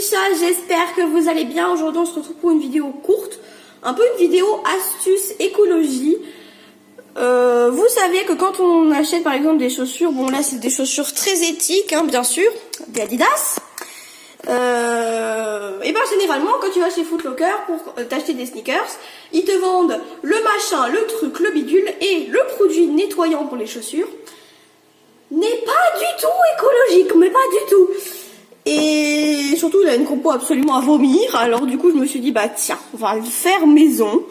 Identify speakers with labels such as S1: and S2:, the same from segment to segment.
S1: chats, j'espère que vous allez bien. Aujourd'hui on se retrouve pour une vidéo courte, un peu une vidéo astuce écologie. Vous savez que quand on achète par exemple des chaussures, bon là c'est des chaussures très éthiques hein, bien sûr, des Adidas. Et ben généralement quand tu vas chez Foot Locker pour t'acheter des sneakers, ils te vendent le machin, le truc, le bidule et le produit nettoyant pour les chaussures n'est pas du tout écologique, mais pas du tout. Et surtout il a une compo absolument à vomir. Alors du coup je me suis dit bah tiens, on va le faire maison.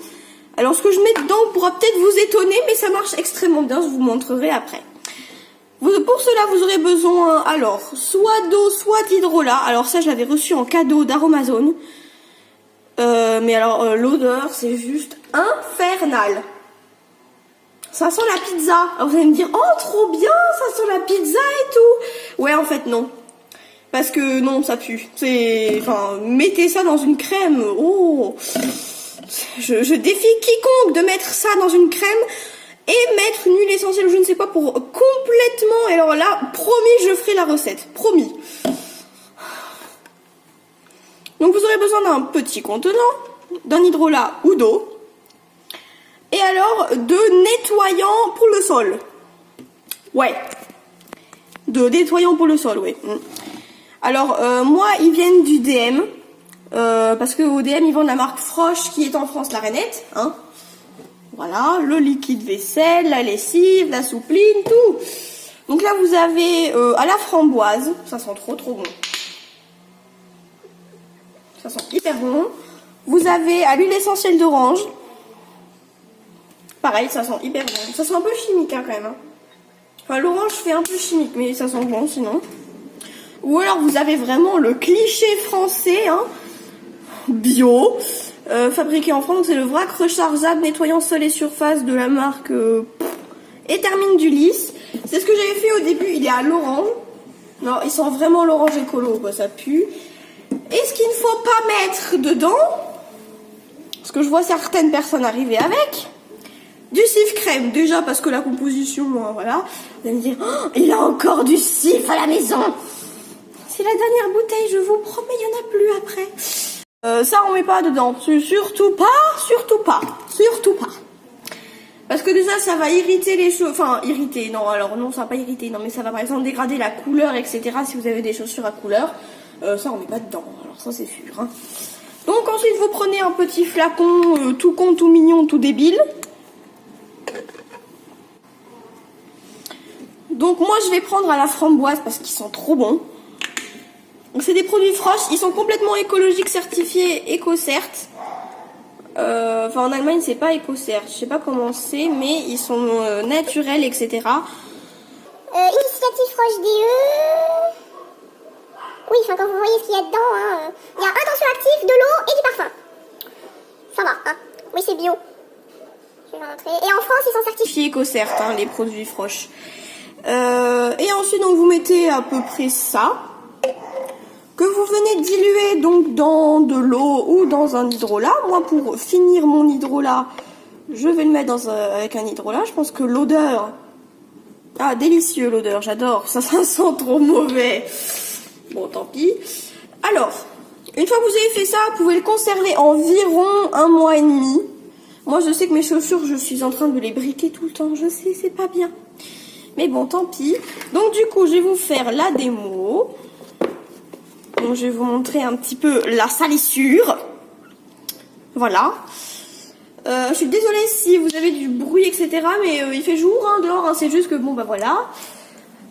S1: Alors ce que je mets dedans pourra peut-être vous étonner, mais ça marche extrêmement bien, je vous montrerai après. Pour cela vous aurez besoin alors soit d'eau, soit d'hydrolat. Alors ça je l'avais reçu en cadeau d'Aromazone. Mais alors l'odeur c'est juste infernal. Ça sent la pizza. Alors vous allez me dire oh trop bien, ça sent la pizza et tout. Ouais en fait non. Parce que non ça pue. Enfin mettez ça dans une crème. Oh. Je défie quiconque de mettre ça dans une crème et mettre une huile essentielle ou je ne sais pas pour complètement. Et alors là, promis, je ferai la recette. Promis. Donc vous aurez besoin d'un petit contenant, d'un hydrolat ou d'eau. Et alors de nettoyant pour le sol. Ouais. De nettoyant pour le sol, oui. Alors moi, ils viennent du DM. Parce que au DM ils vendent la marque Froche qui est en France la Rainette, hein. Voilà, le liquide vaisselle, la lessive, la soupline, tout. Donc là vous avez à la framboise, ça sent trop bon. Ça sent hyper bon. Vous avez à l'huile essentielle d'orange. Pareil, ça sent hyper bon. Ça sent un peu chimique hein, quand même. Hein. Enfin l'orange fait un peu chimique, mais ça sent bon sinon. Ou alors vous avez vraiment le cliché français, hein. Bio, fabriqué en France, c'est le vrac rechargeable nettoyant sol et surface de la marque Étermine du Lys. C'est ce que j'avais fait au début, il est à l'orange. Non, il sent vraiment l'orange écolo, quoi, ça pue. Et ce qu'il ne faut pas mettre dedans, parce que je vois certaines personnes arriver avec, du cif crème, déjà parce que la composition, voilà. Vous allez me dire, oh, il a encore du cif à la maison. C'est la dernière bouteille, je vous promets, il n'y en a plus après. Ça on met pas dedans, surtout pas. Parce que déjà ça va irriter les cheveux, enfin irriter, non alors non ça va pas irriter, non mais ça va par exemple dégrader la couleur etc. Si vous avez des chaussures à couleur, ça on met pas dedans, alors ça c'est sûr. Hein. Donc ensuite vous prenez un petit flacon tout con, tout mignon, tout débile. Donc moi je vais prendre à la framboise parce qu'ils sont trop bons. Donc c'est des produits Froche, ils sont complètement écologiques, certifiés EcoCert. Enfin en Allemagne c'est pas EcoCert, je sais pas comment c'est, mais ils sont naturels, etc.
S2: Initiative Froche DE. Oui, enfin quand vous voyez ce qu'il y a dedans, hein, il y a un tension actif, de l'eau et du parfum. Ça va, hein. Oui c'est bio. Je vais vous montrer. Et en France ils sont certifiés
S1: EcoCert, hein, les produits Froche. Et ensuite donc vous mettez à peu près ça. Que vous venez diluer donc dans de l'eau ou dans un hydrolat. Moi pour finir mon hydrolat, je vais le mettre avec un hydrolat. Je pense que l'odeur... Ah délicieux l'odeur, j'adore. Ça sent trop mauvais. Bon tant pis. Alors, une fois que vous avez fait ça, vous pouvez le conserver environ 1 mois et demi. Moi je sais que mes chaussures, je suis en train de les briquer tout le temps. Je sais, c'est pas bien. Mais bon tant pis. Donc du coup je vais vous faire la démo. Donc, je vais vous montrer un petit peu la salissure. Voilà. Je suis désolée si vous avez du bruit, etc. Mais il fait jour hein, dehors. Hein, c'est juste que bon, bah voilà.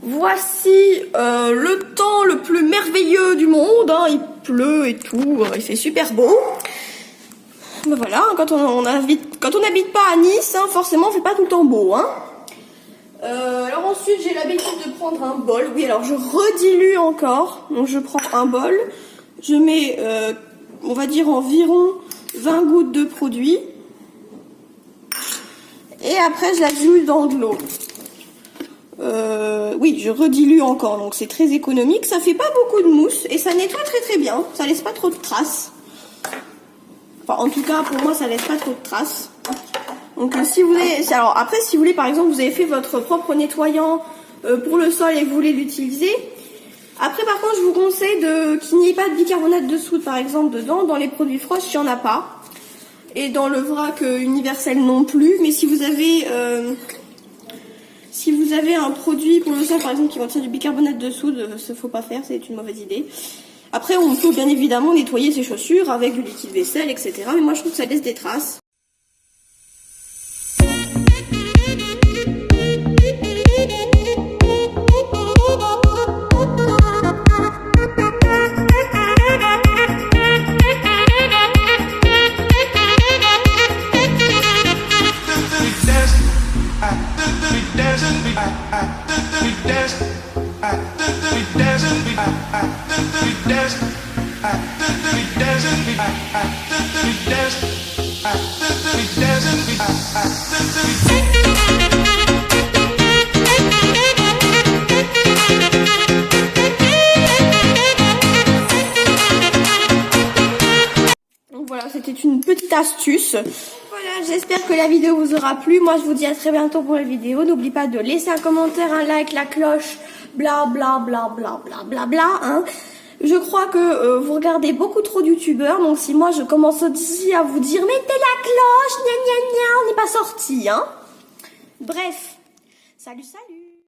S1: Voici le temps le plus merveilleux du monde. Hein, il pleut et tout. Il fait super beau. Ben voilà. Quand on n'habite pas à Nice, hein, forcément, il fait pas tout le temps beau. Hein. Alors ensuite j'ai l'habitude de prendre un bol. Oui alors je redilue encore. Donc je prends un bol. Je mets on va dire environ 20 gouttes de produit. Et après je la dilue dans de l'eau. Oui je redilue encore. Donc c'est très économique. Ça fait pas beaucoup de mousse. Et ça nettoie très bien. Ça laisse pas trop de traces. Enfin en tout cas pour moi ça laisse pas trop de traces. Donc si vous voulez, alors après si vous voulez par exemple vous avez fait votre propre nettoyant pour le sol et que vous voulez l'utiliser, Après, par contre, je vous conseille qu'il n'y ait pas de bicarbonate de soude, par exemple, dedans. Dans les produits Frosch, il n'y en a pas. Et dans le vrac universel non plus. Mais si vous avez un produit pour le sol, par exemple, qui contient du bicarbonate de soude, ce faut pas faire, c'est une mauvaise idée. Après, on peut bien évidemment nettoyer ses chaussures avec du liquide vaisselle, etc. Mais moi, je trouve que ça laisse des traces. Donc voilà, c'était une petite astuce. Voilà, j'espère que la vidéo vous aura plu. Moi, je vous dis à très bientôt pour la vidéo. N'oubliez pas de laisser un commentaire, un like, la cloche, bla bla bla bla bla bla bla, hein. Je crois que vous regardez beaucoup trop de youtubeurs, donc si moi je commence aussi à vous dire mettez la cloche, gna gna gna, on n'est pas sorti, hein. Bref, salut salut.